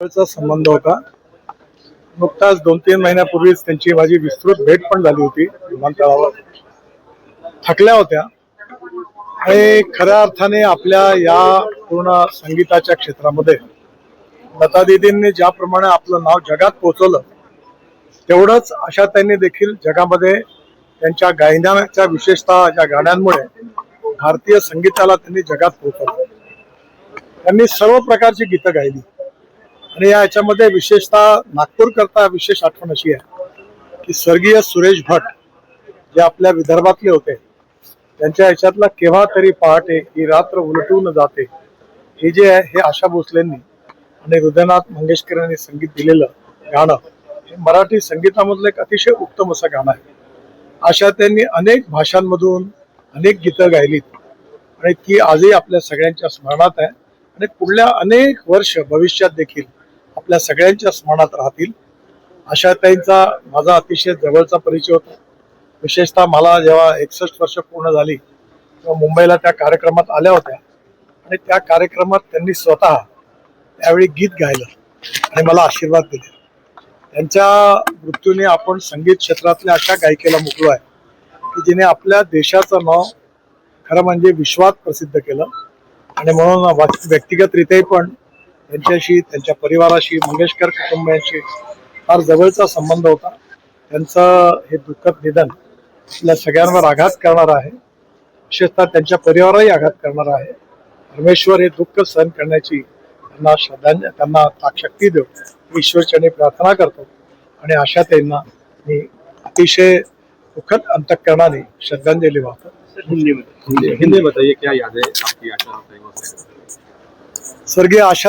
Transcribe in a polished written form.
चा संबंध होता। नुकताच 2-3 महिन्यापूर्वीच त्यांची माझी विस्तृत भेट पण झाली होती विमानतळावर। थकल्या होत्या आणि खऱ्या अर्थाने आपल्या या पूर्ण संगीताच्या क्षेत्रामध्ये लता दीदींनी ज्याप्रमाणे आपलं नाव जगात पोहोचवलं, तेवढंच आशाताईंनी देखील जगामध्ये त्यांच्या गायनाच्या विशेषतः ज्या गाण्यांमुळे भारतीय संगीताला त्यांनी जगात पोहोचवलं। त्यांनी सर्व प्रकारची गीतं गायली आणि याच्यामध्ये विशेषतः नागपूर करता विशेष आठवण अशी आहे की स्वर्गीय सुरेश भट जे आपल्या विदर्भातले होते, त्यांच्या याच्यातला केव्हा तरी पहाटे ही रात्र उलटून जाते हे जे आहे हे आशा भोसलेंनी आणि हृदयनाथ मंगेशकर यांनी संगीत दिलेलं गाणं हे मराठी संगीतामधलं एक अतिशय उत्तम असं गाणं आहे। आशा त्यांनी अनेक भाषांमधून अनेक गीतं गायलीत आणि ती आजही आपल्या सगळ्यांच्या स्मरणात आहे आणि पुढल्या अनेक वर्ष भविष्यात देखील आपल्या सगळ्यांच्या स्मरणात राहतील। आशाताईंचा माझा अतिशय जवळचा परिचय होता। विशेषतः मला जेव्हा 61 वर्ष पूर्ण झाली तेव्हा मुंबईला त्या कार्यक्रमात आल्या होत्या आणि त्या कार्यक्रमात त्यांनी स्वतः त्यावेळी गीत गायलं आणि मला आशीर्वाद दिले। त्यांच्या मृत्यूने आपण संगीत क्षेत्रातल्या अशा गायिकेला मुकलो आहे की जिने आपल्या देशाचं नाव खरं म्हणजे विश्वात प्रसिद्ध केलं आणि म्हणून व्यक्तिगतरित्याही पण त्यांच्याशी, त्यांच्या परिवाराशी, मंगेशकर कुटुंबियांशी फार जवळचा संबंध होता। त्यांचं हे दुःखद निधन आपल्या सगळ्यांवर आघात करणार आहे, विशेषतः त्यांच्या परिवाराही आघात करणार आहे। परमेश्वर हे दुःख सहन करण्याची त्यांना श्रद्धांजली, त्यांना ताकशक्ती देव ईश्वरचरणी प्रार्थना करतो आणि आशाताईंना मी अतिशय दुःखद अंतःकरणाने श्रद्धांजली वाहतो। हिंदी में बताइए क्या याद है आपकी आशा? स्वर्गीय आशा